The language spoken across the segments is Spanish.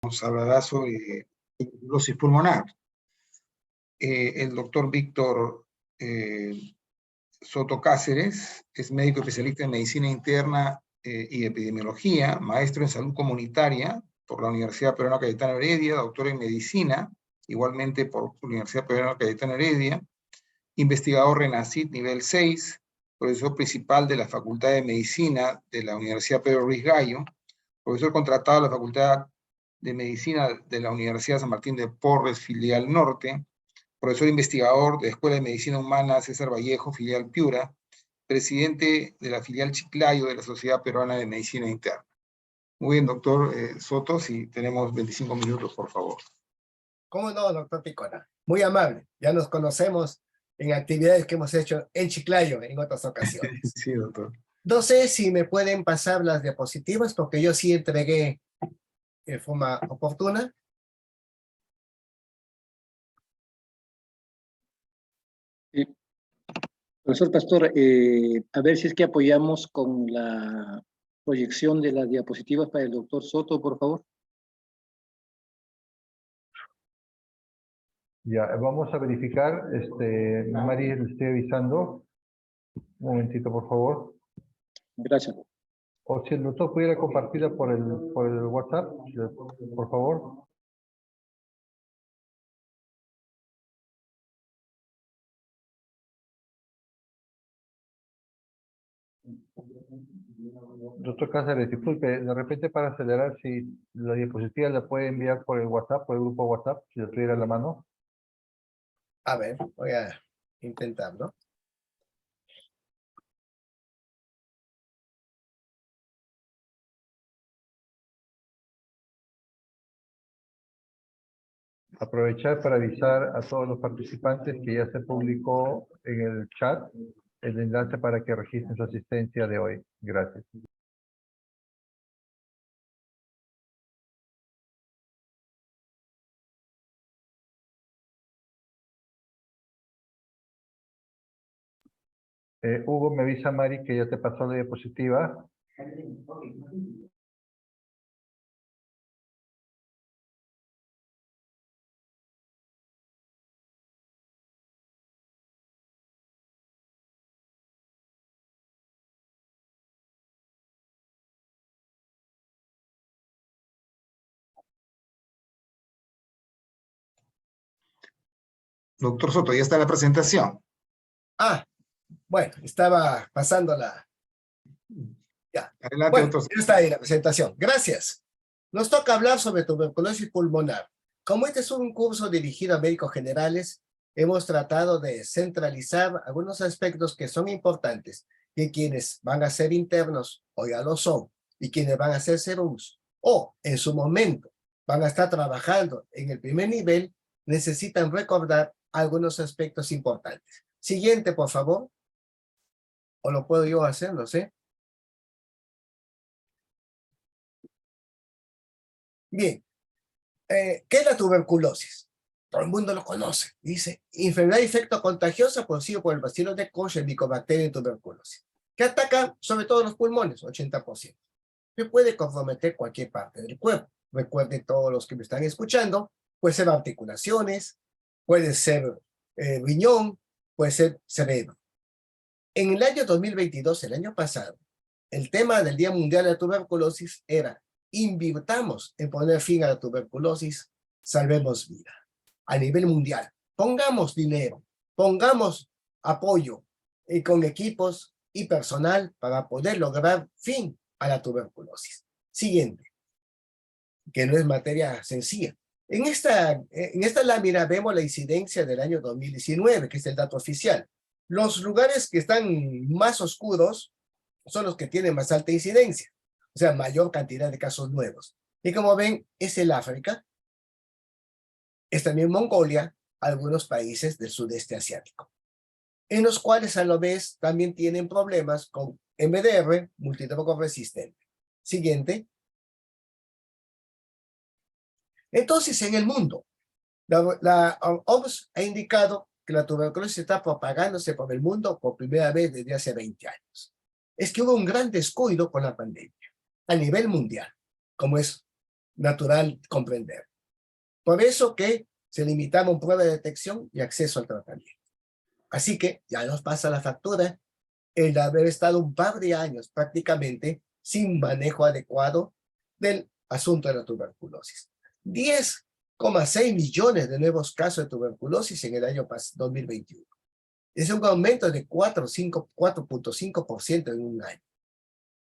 Nos hablará sobre tuberculosis pulmonar. El doctor Víctor Soto Cáceres es médico especialista en medicina interna y epidemiología, maestro en salud comunitaria por la Universidad Peruana Cayetano Heredia, doctor en medicina, igualmente por la Universidad Peruana Cayetano Heredia, investigador RENACIT nivel 6, profesor principal de la Facultad de Medicina de la Universidad Pedro Ruiz Gallo, profesor contratado de la Facultad de Medicina de la Universidad San Martín de Porres, filial Norte, profesor investigador de la Escuela de Medicina Humana César Vallejo, filial Piura, presidente de la filial Chiclayo de la Sociedad Peruana de Medicina Interna. Muy bien, doctor Soto, si tenemos 25 minutos, por favor. ¿Cómo no, doctor Picona? Muy amable. Ya nos conocemos en actividades que hemos hecho en Chiclayo en otras ocasiones. Sí, doctor. No sé si me pueden pasar las diapositivas, porque yo sí entregué de forma oportuna. Profesor Pastor, a ver si es que apoyamos con la proyección de las diapositivas para el doctor Soto, por favor. Ya, vamos a verificar, Mari, le estoy avisando. Un momentito, por favor. Gracias. O si el doctor pudiera compartirla por el WhatsApp, por favor. Doctor Cáceres, disculpe, de repente para acelerar, si la diapositiva la puede enviar por el WhatsApp, por el grupo WhatsApp, si lo tuviera a la mano. A ver, voy a intentarlo. Aprovechar para avisar a todos los participantes que ya se publicó en el chat el enlace para que registren su asistencia de hoy. Gracias. Hugo, me avisa Mari que ya te pasó la diapositiva. Doctor Soto, ya está la presentación. Ah, bueno, estaba pasándola. Ya. Adelante, Bueno, doctor. ya está ahí la presentación. Gracias. Nos toca hablar sobre tuberculosis pulmonar. Como este es un curso dirigido a médicos generales, hemos tratado de centralizar algunos aspectos que son importantes, que quienes van a ser internos o ya lo son, y quienes van a ser serums, o en su momento van a estar trabajando en el primer nivel, necesitan recordar algunos aspectos importantes. Siguiente, por favor. ¿O lo puedo yo hacer? No sé. Bien. ¿Qué es la tuberculosis? Todo el mundo lo conoce. Dice, enfermedad de infecto contagiosa producido por el bacilo de Koch, el Mycobacterium tuberculosis, que ataca sobre todo los pulmones, 80%. Que puede comprometer cualquier parte del cuerpo. Recuerden todos los que me están escuchando, puede ser articulaciones, puede ser riñón, puede ser cerebro. En el año 2022, el año pasado, el tema del Día Mundial de la Tuberculosis era: invirtamos en poner fin a la tuberculosis, salvemos vida. A nivel mundial, pongamos dinero, pongamos apoyo con equipos y personal para poder lograr fin a la tuberculosis. Siguiente, que no es materia sencilla. En esta lámina vemos la incidencia del año 2019, que es el dato oficial. Los lugares que están más oscuros son los que tienen más alta incidencia, o sea, mayor cantidad de casos nuevos. Y como ven, es el África, es también Mongolia, algunos países del sudeste asiático, en los cuales a la vez también tienen problemas con MDR, multidroga resistente. Siguiente. Entonces, en el mundo, la OMS ha indicado que la tuberculosis está propagándose por el mundo por primera vez desde hace 20 años. Es que hubo un gran descuido con la pandemia a nivel mundial, como es natural comprender. Por eso que se limitaron prueba de detección y acceso al tratamiento. Así que ya nos pasa la factura el haber estado un par de años prácticamente sin manejo adecuado del asunto de la tuberculosis. 10,6 millones de nuevos casos de tuberculosis en el año 2021. Es un aumento de 4.5% en un año.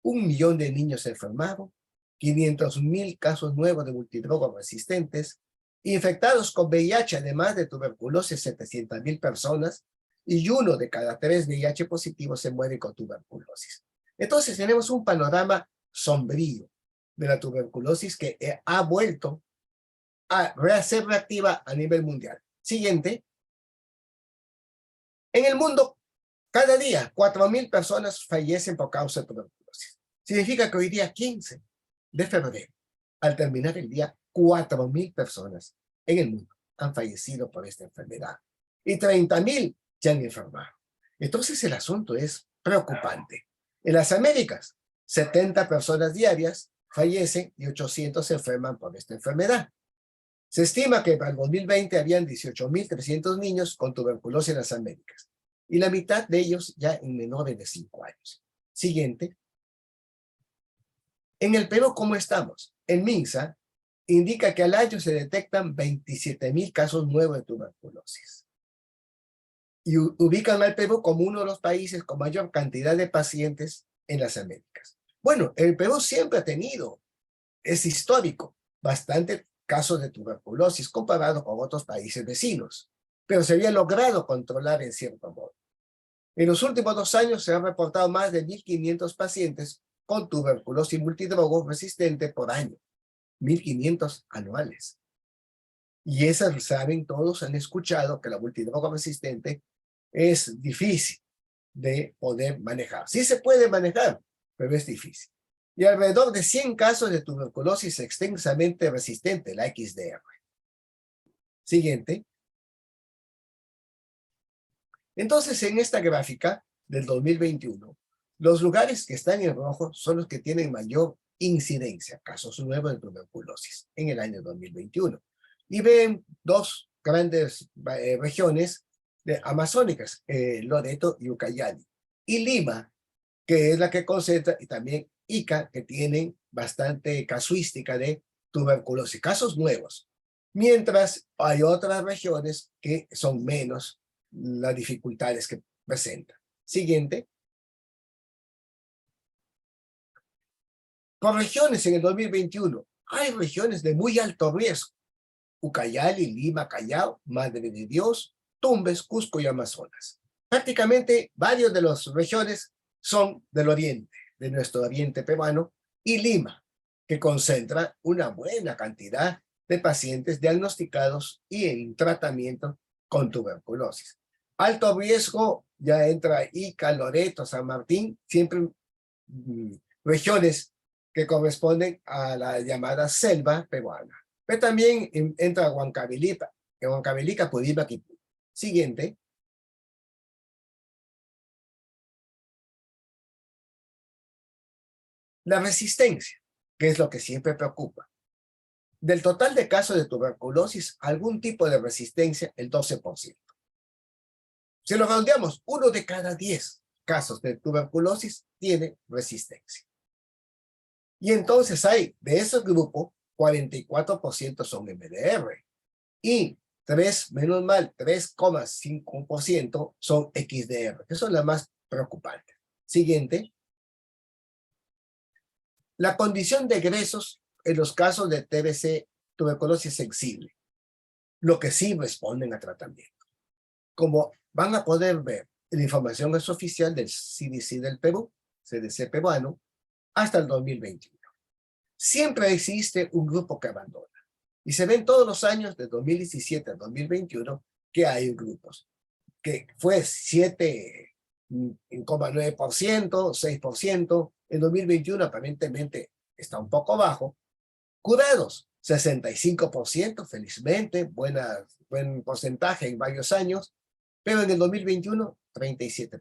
1 millón de niños enfermados, 500.000 casos nuevos de multidrogas resistentes, infectados con VIH, además de tuberculosis, 700.000 personas, y 1 de cada 3 VIH positivos se muere con tuberculosis. Entonces tenemos un panorama sombrío de la tuberculosis que ha vuelto a ser reactiva a nivel mundial. Siguiente. En el mundo, cada día, 4.000 personas fallecen por causa de tuberculosis. Significa que hoy día, 15 de febrero, al terminar el día, 4.000 personas en el mundo han fallecido por esta enfermedad. Y 30.000 se han enfermado. Entonces el asunto es preocupante. En las Américas, 70 personas diarias fallecen y 800 se enferman por esta enfermedad. Se estima que para el 2020 habían 18.300 niños con tuberculosis en las Américas, y la mitad de ellos ya en menores de 5 años. Siguiente. En el Perú, ¿cómo estamos? El MINSA indica que al año se detectan 27.000 casos nuevos de tuberculosis. Y ubican al Perú como uno de los países con mayor cantidad de pacientes en las Américas. Bueno, el Perú siempre ha tenido, es histórico, bastante casos de tuberculosis comparado con otros países vecinos, pero se había logrado controlar en cierto modo. En los últimos 2 años se han reportado más de 1.500 pacientes con tuberculosis multidrogo resistente por año, 1.500 anuales. Y esas, saben, todos han escuchado que la multidroga resistente es difícil de poder manejar. Sí se puede manejar, pero es difícil. Y alrededor de 100 casos de tuberculosis extensamente resistente, la XDR. Siguiente. Entonces, en esta gráfica del 2021, los lugares que están en rojo son los que tienen mayor incidencia, casos nuevos de tuberculosis, en el año 2021. Y ven 2 grandes regiones amazónicas, Loreto y Ucayali. Y Lima, que es la que concentra, y también Ica, que tienen bastante casuística de tuberculosis, casos nuevos. Mientras hay otras regiones que son menos las dificultades que presentan. Siguiente. Por regiones en el 2021, hay regiones de muy alto riesgo. Ucayali, Lima, Callao, Madre de Dios, Tumbes, Cusco y Amazonas. Prácticamente varios de las regiones son del oriente, de nuestro oriente peruano, y Lima, que concentra una buena cantidad de pacientes diagnosticados y en tratamiento con tuberculosis. Alto riesgo, ya entra Ica, Loreto, San Martín, siempre regiones que corresponden a la llamada selva peruana. Pero también entra Huancavelica, Purímac y Puno. Siguiente. La resistencia, que es lo que siempre preocupa. Del total de casos de tuberculosis, algún tipo de resistencia, el 12%. Si lo redondeamos, 1 de cada 10 casos de tuberculosis tiene resistencia. Y entonces hay, de ese grupo, 44% son MDR. Y 3,5% son XDR, que son las más preocupantes. Siguiente. La condición de egresos en los casos de TBC, tuberculosis sensible, lo que sí responden a tratamiento. Como van a poder ver, la información es oficial del CDC del Perú, CDC peruano, hasta el 2021. Siempre existe un grupo que abandona. Y se ven todos los años, de 2017 a 2021, que hay grupos. Que fue 7,9%, 6%. En 2021 aparentemente está un poco bajo. Curados, 65%, felizmente, buen porcentaje en varios años. Pero en el 2021, 37%.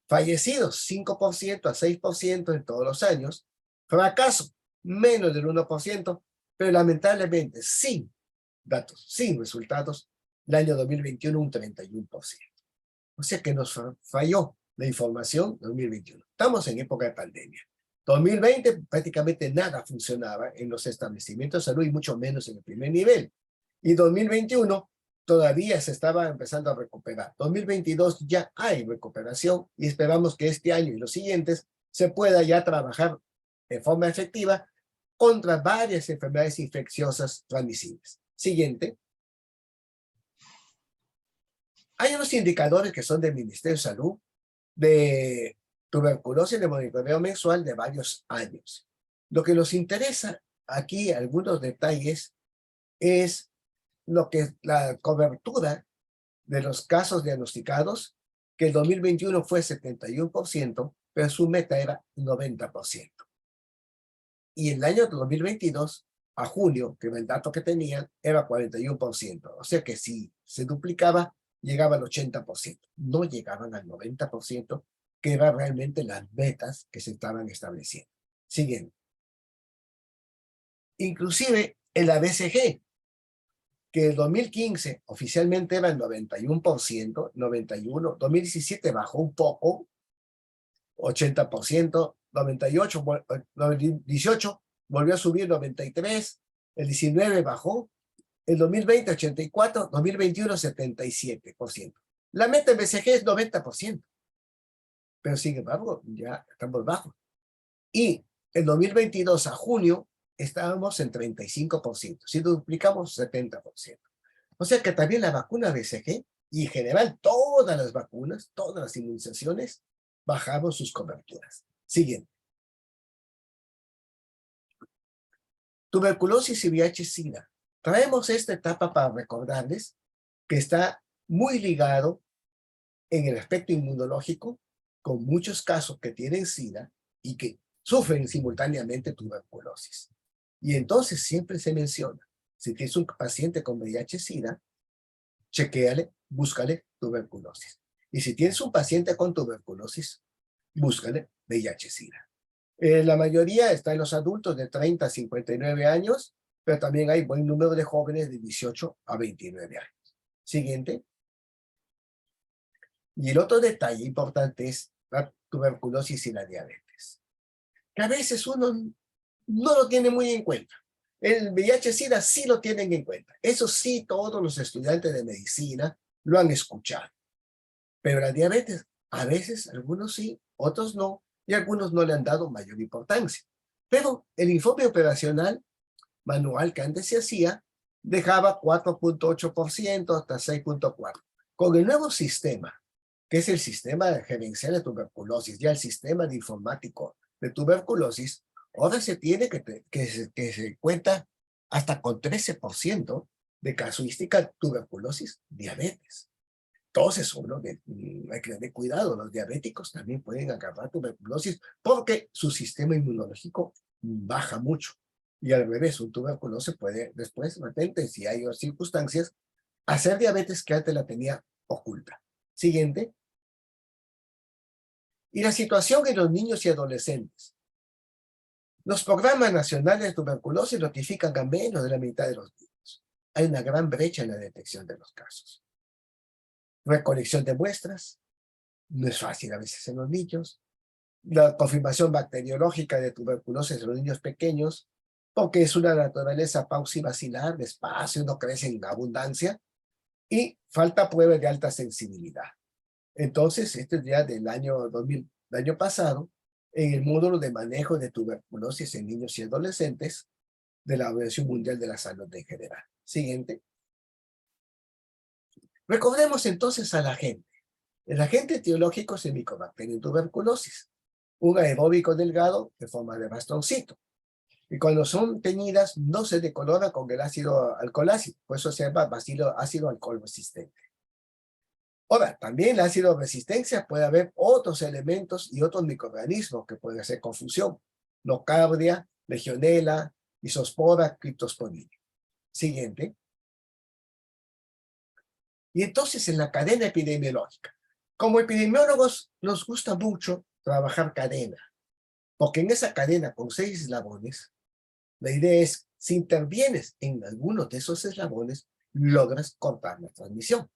Fallecidos, 5% a 6% en todos los años. Fracaso, menos del 1%, pero lamentablemente sin datos, sin resultados, el año 2021 un 31%. O sea que nos falló la información 2021. Estamos en época de pandemia. 2020 prácticamente nada funcionaba en los establecimientos de salud y mucho menos en el primer nivel. Y 2021 todavía se estaba empezando a recuperar. 2022 ya hay recuperación y esperamos que este año y los siguientes se pueda ya trabajar de forma efectiva contra varias enfermedades infecciosas transmisibles. Siguiente. Hay unos indicadores que son del Ministerio de Salud de tuberculosis de monitoreo mensual de varios años. Lo que nos interesa aquí, algunos detalles, es lo que la cobertura de los casos diagnosticados, que el 2021 fue 71%, pero su meta era 90%. Y el año 2022, a junio, que era el dato que tenían, era 41%. O sea que si se duplicaba, llegaba al 80%. No llegaban al 90%, que eran realmente las metas que se estaban estableciendo. Siguiente. Inclusive el ABCG, que el 2015 oficialmente era el 91%, 91%, 2017 bajó un poco, 80%, 98, 18 volvió a subir 93%, el 19 bajó, el 2020 84%, 2021 77%. La meta de BCG es 90%, pero sin embargo ya estamos bajos. Y el 2022 a junio estábamos en 35%, si duplicamos 70%. O sea que también la vacuna BCG y en general todas las vacunas, todas las inmunizaciones, bajamos sus coberturas. Siguiente. Tuberculosis y VIH-Sida. Traemos esta etapa para recordarles que está muy ligado en el aspecto inmunológico con muchos casos que tienen SIDA y que sufren simultáneamente tuberculosis. Y entonces siempre se menciona, si tienes un paciente con VIH-Sida, chequéale, búscale tuberculosis. Y si tienes un paciente con tuberculosis, búscale VIH-Sida. La mayoría está en los adultos de 30 a 59 años, pero también hay buen número de jóvenes de 18 a 29 años. Siguiente. Y el otro detalle importante es la tuberculosis y la diabetes, que a veces uno no lo tiene muy en cuenta. El VIH-Sida sí lo tienen en cuenta. Eso sí, todos los estudiantes de medicina lo han escuchado. Pero la diabetes, a veces, algunos sí, otros no, y algunos no le han dado mayor importancia. Pero el informe operacional manual que antes se hacía dejaba 4.8% hasta 6.4%. Con el nuevo sistema, que es el sistema gerencial de tuberculosis, ya el sistema de informático de tuberculosis, ahora se tiene que se cuenta hasta con 13% de casuística de tuberculosis, diabetes. Entonces, hay que tener cuidado, los diabéticos también pueden agarrar tuberculosis porque su sistema inmunológico baja mucho. Y al revés, un tuberculosis puede después, latente, si hay circunstancias, hacer diabetes que antes la tenía oculta. Siguiente. Y la situación en los niños y adolescentes. Los programas nacionales de tuberculosis notifican a menos de la mitad de los niños. Hay una gran brecha en la detección de los casos. Recolección de muestras, no es fácil a veces en los niños. La confirmación bacteriológica de tuberculosis en los niños pequeños, porque es una naturaleza pausivacilar, despacio, no crece en abundancia, y falta pruebas de alta sensibilidad. Entonces, este es ya del año 2000, del año pasado, en el módulo de manejo de tuberculosis en niños y adolescentes de la Organización Mundial de la Salud en general. Siguiente. Recordemos entonces al agente. El agente etiológico es el Mycobacterium tuberculosis, un aeróbico delgado de forma de bastoncito. Y cuando son teñidas no se decoloran con el ácido alcoholácido, por eso se llama ácido alcohol resistente. Ahora, también la ácido resistencia puede haber otros elementos y otros microorganismos que pueden hacer confusión. Nocardia, legionela, isospora, cryptosporidium. Siguiente. Y entonces en la cadena epidemiológica. Como epidemiólogos nos gusta mucho trabajar cadena, porque en esa cadena con 6 eslabones La idea es, si intervienes en alguno de esos eslabones, logras cortar la transmisión.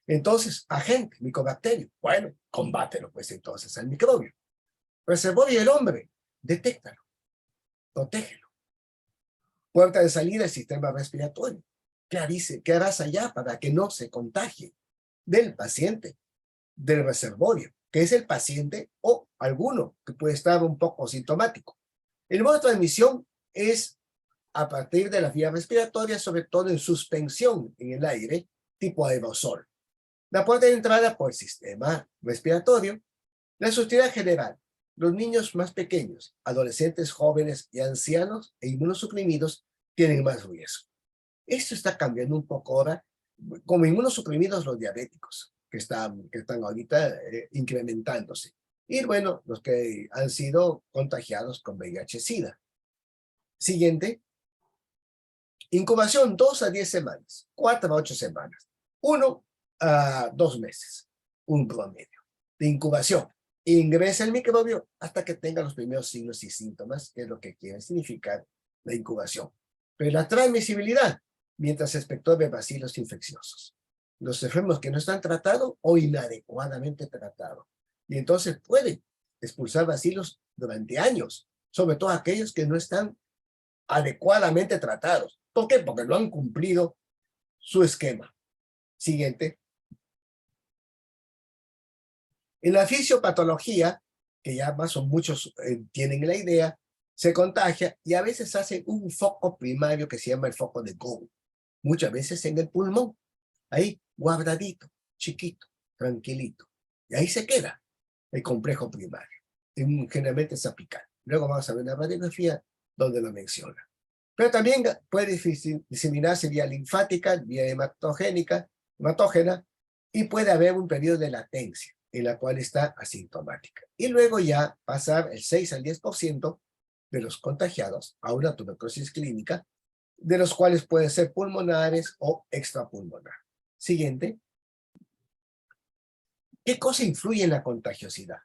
Entonces, agente, micobacterio, bueno, combátelo pues entonces al microbio. Reservorio del hombre, detéctalo, protégelo. Puerta de salida del sistema respiratorio. ¿Qué harás allá para que no se contagie del paciente, del reservorio, que es el paciente o alguno que puede estar un poco sintomático? El modo de transmisión es a partir de las vías respiratorias, sobre todo en suspensión en el aire, tipo aerosol. La puerta de entrada por el sistema respiratorio. La sutilidad general. Los niños más pequeños, adolescentes, jóvenes y ancianos e inmunosuprimidos tienen más riesgo. Esto está cambiando un poco ahora, como inmunosuprimidos los diabéticos, que están ahorita incrementándose. Y bueno, los que han sido contagiados con VIH-Sida. Siguiente. Incubación 2 a 10 semanas, 4 a 8 semanas, 1 a 2 meses, un promedio de incubación. Ingresa el microbio hasta que tenga los primeros signos y síntomas, que es lo que quiere significar la incubación. Pero la transmisibilidad, mientras espector de bacilos infecciosos. Los enfermos que no están tratados o inadecuadamente tratados. Y entonces pueden expulsar bacilos durante años, sobre todo aquellos que no están adecuadamente tratados. ¿Por qué? Porque no han cumplido su esquema. Siguiente. En la fisiopatología, que ya más o muchos tienen la idea, se contagia y a veces hace un foco primario que se llama el foco de Gauss. Muchas veces en el pulmón, ahí guardadito, chiquito, tranquilito. Y ahí se queda el complejo primario. Generalmente es apical. Luego vamos a ver una radiografía donde lo menciona. Pero también puede diseminarse vía linfática, vía hematógena, y puede haber un periodo de latencia en la cual está asintomática. Y luego ya pasar el 6 al 10% de los contagiados a una tuberculosis clínica, de los cuales pueden ser pulmonares o extrapulmonar. Siguiente. ¿Qué cosa influye en la contagiosidad?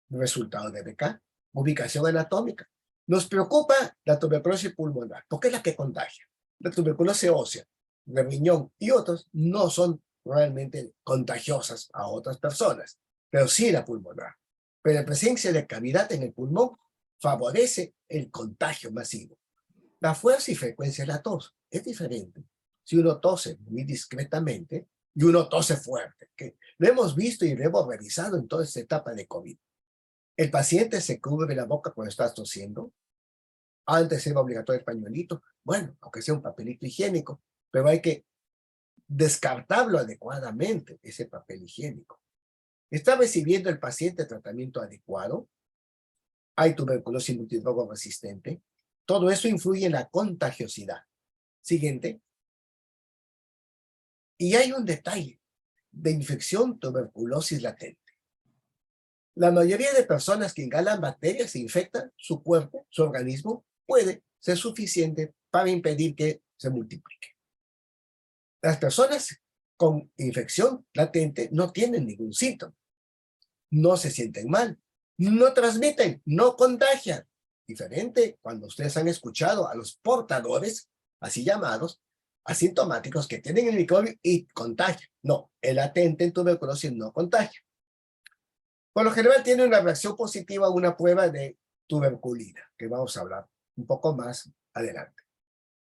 Resultado de BK, ubicación anatómica. Nos preocupa la tuberculosis pulmonar, porque es la que contagia. La tuberculosis ósea, de riñón y otros no son realmente contagiosas a otras personas, pero sí la pulmonar. Pero la presencia de cavidad en el pulmón favorece el contagio masivo. La fuerza y frecuencia de la tos es diferente. Si uno tose muy discretamente y uno tose fuerte, que lo hemos visto y lo hemos revisado en toda esta etapa de COVID. El paciente se cubre la boca cuando está tosiendo. Antes era obligatorio el pañuelito. Bueno, aunque sea un papelito higiénico, pero hay que descartarlo adecuadamente, ese papel higiénico. ¿Está recibiendo el paciente tratamiento adecuado? ¿Hay tuberculosis multidroga resistente? Todo eso influye en la contagiosidad. Siguiente. Y hay un detalle de infección tuberculosis latente. La mayoría de personas que inhalan bacterias se infectan, su cuerpo, su organismo, puede ser suficiente para impedir que se multiplique. Las personas con infección latente no tienen ningún síntoma, no se sienten mal, no transmiten, no contagian. Diferente cuando ustedes han escuchado a los portadores, así llamados, asintomáticos que tienen el microbio y contagian. No, el latente en tuberculosis no contagia. Por lo general tiene una reacción positiva a una prueba de tuberculina, que vamos a hablar un poco más adelante.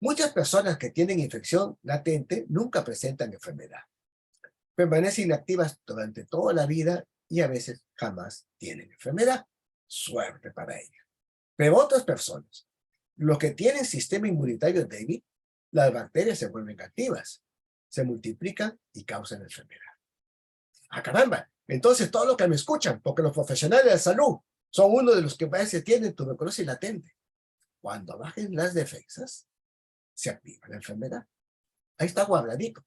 Muchas personas que tienen infección latente nunca presentan enfermedad. Permanecen inactivas durante toda la vida y a veces jamás tienen enfermedad. Suerte para ellas. Pero otras personas, los que tienen sistema inmunitario débil, las bacterias se vuelven activas, se multiplican y causan enfermedad. ¡Ah, caramba! Entonces, todo lo que me escuchan, porque los profesionales de la salud son uno de los que a veces tienen tuberculosis latente. Cuando bajen las defensas, se activa la enfermedad. Ahí está guardadito.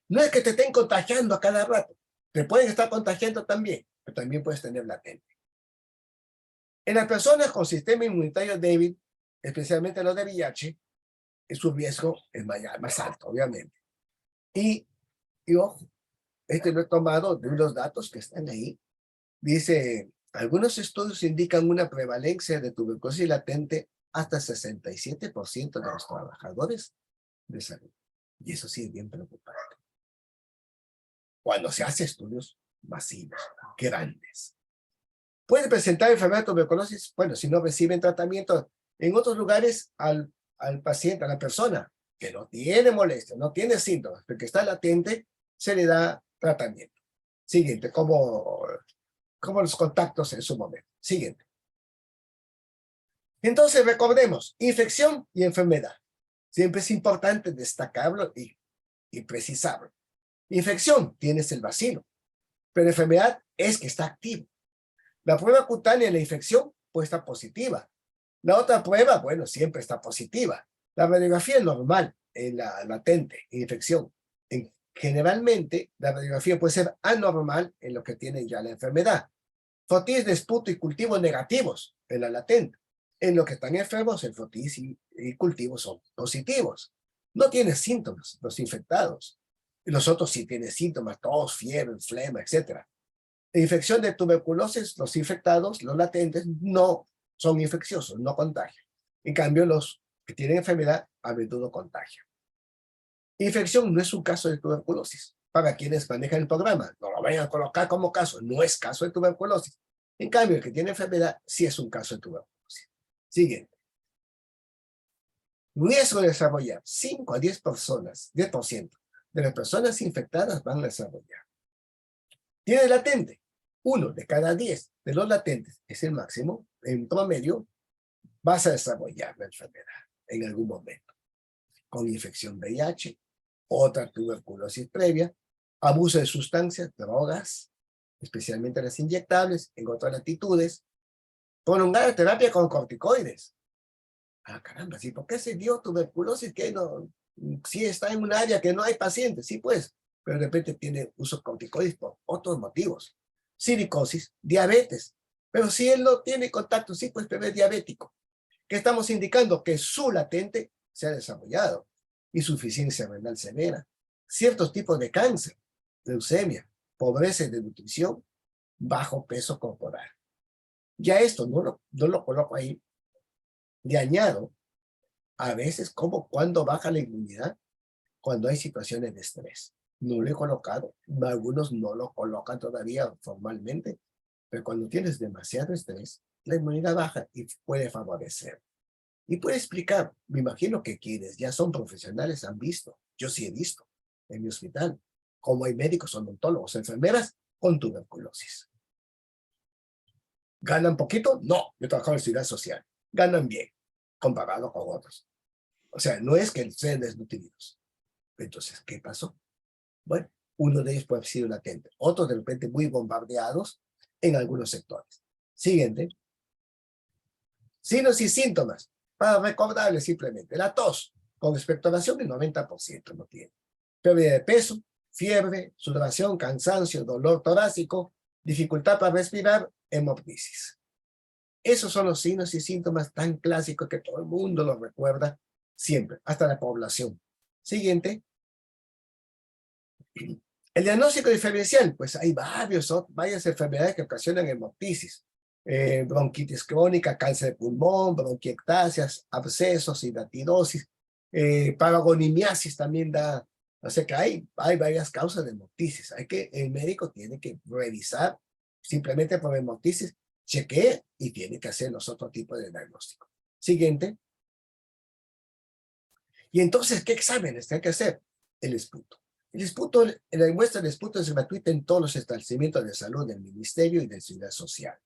No es que te estén contagiando a cada rato. Te pueden estar contagiando también, pero también puedes tener latente. En las personas con sistema inmunitario débil, especialmente los de VIH, su riesgo es más alto, obviamente. Y ojo, lo he tomado de unos datos que están ahí. Dice, algunos estudios indican una prevalencia de tuberculosis latente hasta 67% de los trabajadores de salud. Y eso sí es bien preocupante. Cuando se hace estudios masivos, grandes. Puede presentar enfermedad de tuberculosis, bueno, si no reciben tratamiento en otros lugares al paciente, a la persona que no tiene molestia, no tiene síntomas, pero que está latente, se le da tratamiento. Siguiente, como los contactos en su momento. Siguiente. Entonces, recordemos, infección y enfermedad. Siempre es importante destacarlo y precisarlo. Infección, tienes el bacilo, pero enfermedad es que está activo. La prueba cutánea de la infección puede estar positiva. La otra prueba, bueno, siempre está positiva. La radiografía es normal en la latente, en infección. Generalmente, la radiografía puede ser anormal en los que tienen ya la enfermedad. Fotis de esputo y cultivo negativos en la latente. En los que están enfermos, el fotis y cultivo son positivos. No tienen síntomas los infectados. Y los otros sí tienen síntomas, tos, fiebre, flema, etc. La infección de tuberculosis, los infectados, los latentes, no son infecciosos, no contagian. En cambio, los que tienen enfermedad a menudo contagian. Infección no es un caso de tuberculosis. Para quienes manejan el programa, no lo vayan a colocar como caso, no es caso de tuberculosis. En cambio, el que tiene enfermedad sí es un caso de tuberculosis. Siguiente. Riesgo de desarrollar 5 a 10% de las personas infectadas van a desarrollar. Tiene latente. 1 de cada 10 de los latentes es el máximo. En promedio, vas a desarrollar la enfermedad en algún momento. Con infección VIH, otra tuberculosis previa, abuso de sustancias, drogas, especialmente las inyectables, en otras latitudes, prolongada terapia con corticoides. Ah, caramba, ¿sí? ¿Por qué se dio tuberculosis que no, si está en un área que no hay pacientes? Sí, pues, pero de repente tiene uso de corticoides por otros motivos. Silicosis, diabetes. Pero si él no tiene contacto, sí, pues, pero es diabético. ¿Qué estamos indicando? Que su latente se ha desarrollado. Insuficiencia renal severa, ciertos tipos de cáncer, leucemia, pobreza de nutrición, bajo peso corporal. Ya esto no lo coloco ahí. Le añado, a veces, como cuando baja la inmunidad, cuando hay situaciones de estrés. No lo he colocado, algunos no lo colocan todavía formalmente, pero cuando tienes demasiado estrés, la inmunidad baja y puede favorecer. Y puede explicar, me imagino que quienes ya son profesionales han visto, yo sí he visto en mi hospital, como hay médicos, odontólogos, enfermeras con tuberculosis. ¿Ganan poquito? No, yo trabajo en seguridad social. Ganan bien, comparado con otros. O sea, no es que sean desnutridos. Entonces, ¿qué pasó? Bueno, uno de ellos puede haber sido latente, otros de repente muy bombardeados en algunos sectores. Siguiente. Signos y síntomas. Para recordarles simplemente, la tos, con expectoración el 90% no tiene. Pérdida de peso, fiebre, sudoración, cansancio, dolor torácico, dificultad para respirar, hemoptisis. Esos son los signos y síntomas tan clásicos que todo el mundo los recuerda siempre, hasta la población. Siguiente. El diagnóstico diferencial, pues hay varias enfermedades que ocasionan hemoptisis. Bronquitis crónica, cáncer de pulmón, bronquiectasias, abscesos, hidatidosis, paragonimiasis también da, o sea que hay varias causas de hemoptisis. El médico tiene que revisar simplemente por hemoptisis, chequee y tiene que hacer los otros tipos de diagnóstico. Siguiente. Y entonces, ¿qué exámenes hay que hacer? El esputo. La muestra del esputo es gratuita en todos los establecimientos de salud del Ministerio y de Seguridad Social.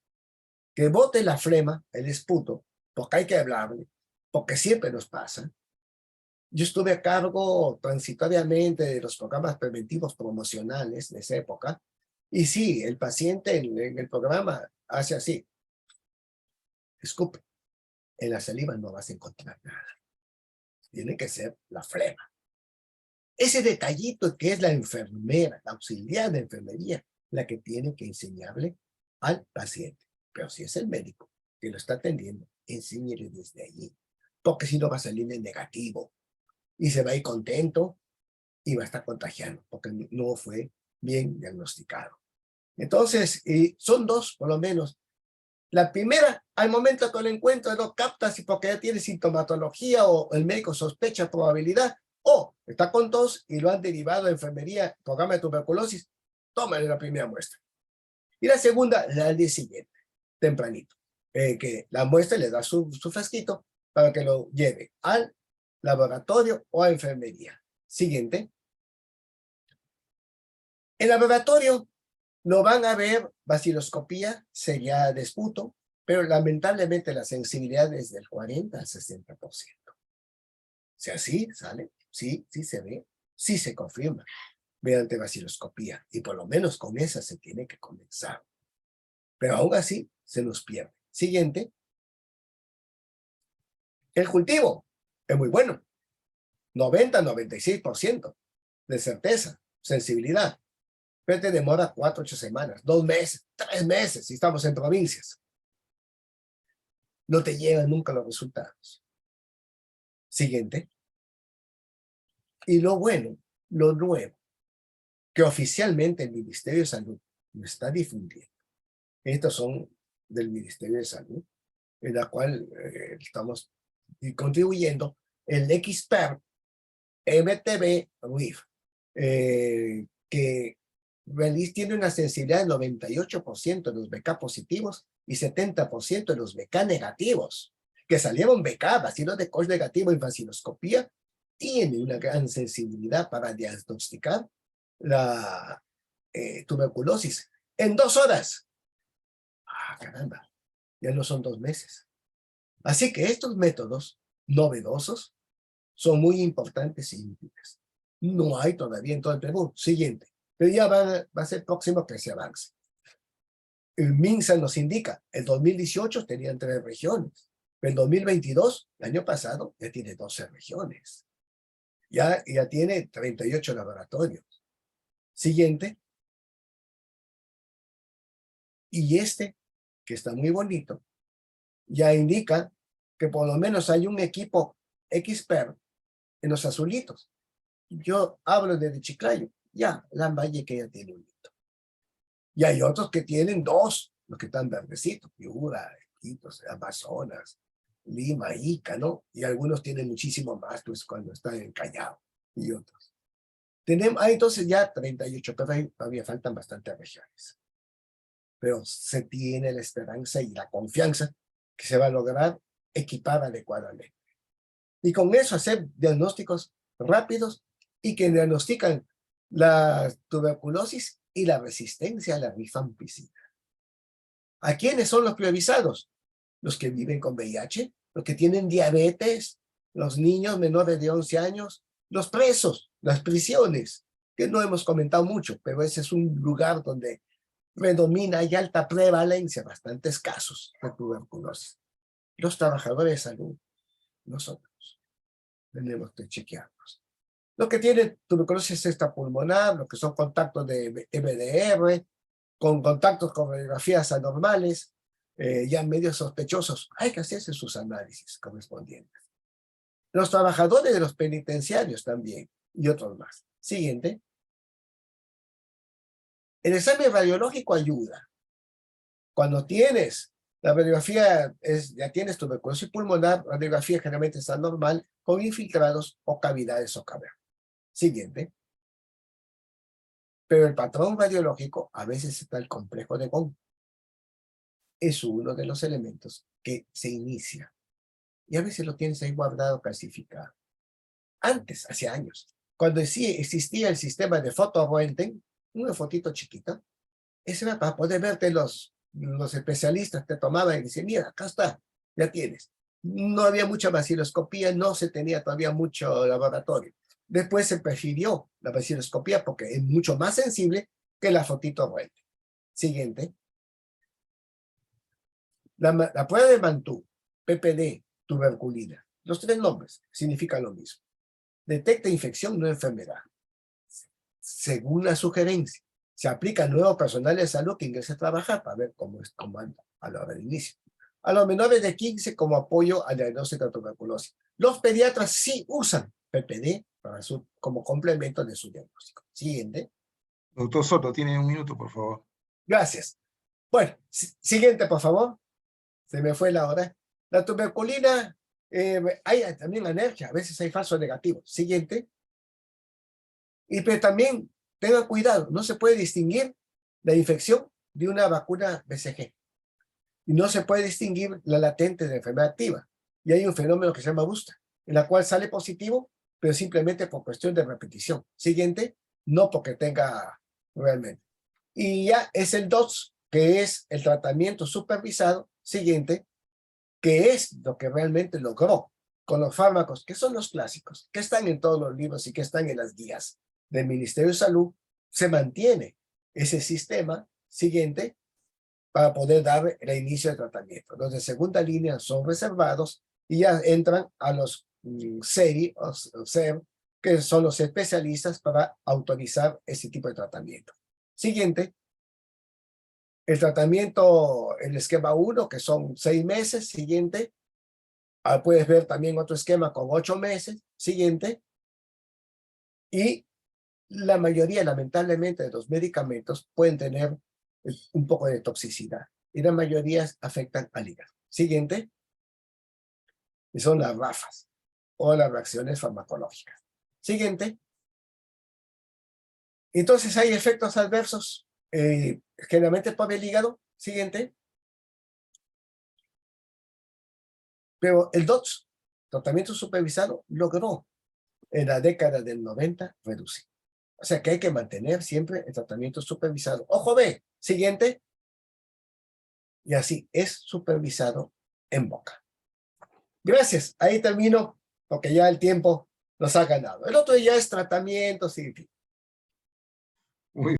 Que bote la flema, el esputo, porque hay que hablarle, porque siempre nos pasa. Yo estuve a cargo transitoriamente de los programas preventivos promocionales de esa época, y sí, el paciente en el programa hace así, escupe. En la saliva no vas a encontrar nada. Tiene que ser la flema. Ese detallito que es la enfermera, la auxiliar de enfermería, la que tiene que enseñarle al paciente. Pero si es el médico que lo está atendiendo, enséñele desde allí. Porque si no va a salir en negativo. Y se va a ir contento y va a estar contagiando, porque no fue bien diagnosticado. Entonces, son dos, por lo menos, La primera, al momento que lo encuentra, no capta si porque ya tiene sintomatología o el médico sospecha probabilidad, o está con tos y lo han derivado a enfermería, programa de tuberculosis, tómale la primera muestra. Y la segunda, la al día siguiente, tempranito, que la muestra le da su frasquito para que lo lleve al laboratorio o a enfermería. Siguiente. En laboratorio lo van a ver vaciloscopía, sería de esputo, pero lamentablemente la sensibilidad es del 40 al 60%. O sea, sí sale, sí se ve, sí se confirma mediante vaciloscopía, y por lo menos con esa se tiene que comenzar. Pero aún así se nos pierde. Siguiente. El cultivo es muy bueno. 90-96% de certeza, sensibilidad. Pero te demora 4-8 semanas, 2 meses, 3 meses, si estamos en provincias. No te llegan nunca los resultados. Siguiente. Y lo bueno, lo nuevo, que oficialmente el Ministerio de Salud lo está difundiendo. Estos son del Ministerio de Salud, en la cual estamos contribuyendo el XPER MTB RIF, que tiene una sensibilidad del 98% de los BK positivos y 70% de los BK negativos, que salieron BK, vacilos de Koch negativo en vaciloscopía, tiene una gran sensibilidad para diagnosticar la tuberculosis en 2 horas. Ah, caramba, ya no son 2 meses. Así que estos métodos novedosos son muy importantes y útiles. No hay todavía en todo el Perú. Siguiente. Pero ya va a ser próximo que se avance. El MINSA nos indica, el 2018 tenían 3 regiones. El 2022, el año pasado, ya tiene 12 regiones. Ya tiene 38 laboratorios. Siguiente. Y este, que está muy bonito, ya indica que por lo menos hay un equipo expert en los azulitos. Yo hablo de Chiclayo, ya, Lambaye que ya tiene un hito. Y hay otros que tienen 2, los que están verdecitos, Piura, Iquitos, Amazonas, Lima, Ica, ¿no? Y algunos tienen muchísimo más, pues cuando están en Callao y otros. Hay entonces ya 38, pero todavía faltan bastantes regiones. Pero se tiene la esperanza y la confianza que se va a lograr equipar adecuadamente. Y con eso hacer diagnósticos rápidos y que diagnostican la tuberculosis y la resistencia a la rifampicina. ¿A quiénes son los priorizados? Los que viven con VIH, los que tienen diabetes, los niños menores de 11 años, los presos, las prisiones, que no hemos comentado mucho, pero ese es un lugar donde predomina y alta prevalencia, bastantes casos de tuberculosis. Los trabajadores de salud, nosotros, tenemos que chequearnos. Lo que tiene tuberculosis extrapulmonar, lo que son contactos de MDR, con contactos con radiografías anormales, ya medio sospechosos, hay que hacerse sus análisis correspondientes. Los trabajadores de los penitenciarios también, y otros más. Siguiente. El examen radiológico ayuda. Cuando tienes la radiografía, ya tienes tuberculosis pulmonar, la radiografía generalmente está normal, con infiltrados o cavidades o cavernas. Siguiente. Pero el patrón radiológico a veces está el complejo de Gong. Es uno de los elementos que se inicia. Y a veces lo tienes ahí guardado, calcificado. Antes, hace años, cuando sí existía el sistema de fotoröntgen, una fotito chiquita, ese era para poder verte los especialistas te tomaban y decían, mira, acá está, ya tienes. No había mucha vaciloscopía, no se tenía todavía mucho laboratorio. Después se prefirió la vaciloscopía porque es mucho más sensible que la fotito Röntgen. Siguiente. La prueba de Mantoux, PPD, tuberculina. Los 3 nombres significan lo mismo. Detecta infección, no enfermedad. Según la sugerencia, se aplica al nuevo personal de salud que ingresa a trabajar para ver cómo anda a la hora del inicio. A los menores de 15 como apoyo al diagnóstico de tuberculosis. Los pediatras sí usan PPD como complemento de su diagnóstico. Siguiente. Doctor Soto, tiene 1 minuto, por favor. Gracias. Bueno, siguiente, por favor. se me fue la hora. La tuberculina, hay también alergia, a veces hay falsos negativos. Siguiente. Pero también tengan cuidado, no se puede distinguir la infección de una vacuna BCG. Y no se puede distinguir la latente de la enfermedad activa. Y hay un fenómeno que se llama booster, en la cual sale positivo, pero simplemente por cuestión de repetición. Siguiente, no porque tenga realmente. Y ya es el DOTS, que es el tratamiento supervisado. Siguiente, que es lo que realmente logró con los fármacos, que son los clásicos, que están en todos los libros y que están en las guías del Ministerio de Salud. Se mantiene ese sistema. Siguiente, para poder dar el inicio de tratamiento. Los de segunda línea son reservados y ya entran a los SERI, o SER, que son los especialistas para autorizar ese tipo de tratamiento. Siguiente, el tratamiento, el esquema 1, que son 6 meses. Siguiente, puedes ver también otro esquema con 8 meses. Siguiente, y la mayoría, lamentablemente, de los medicamentos pueden tener un poco de toxicidad, y la mayoría afectan al hígado. Siguiente, y son las RAFAs, o las reacciones farmacológicas. Siguiente. Entonces hay efectos adversos, generalmente por el hígado. Siguiente. Pero el DOTS, tratamiento supervisado, logró en la década del 90 reducir. O sea que hay que mantener siempre el tratamiento supervisado. Ojo B, siguiente. Y así es supervisado en boca. Gracias, ahí termino, porque ya el tiempo nos ha ganado. El otro ya es tratamiento, sí,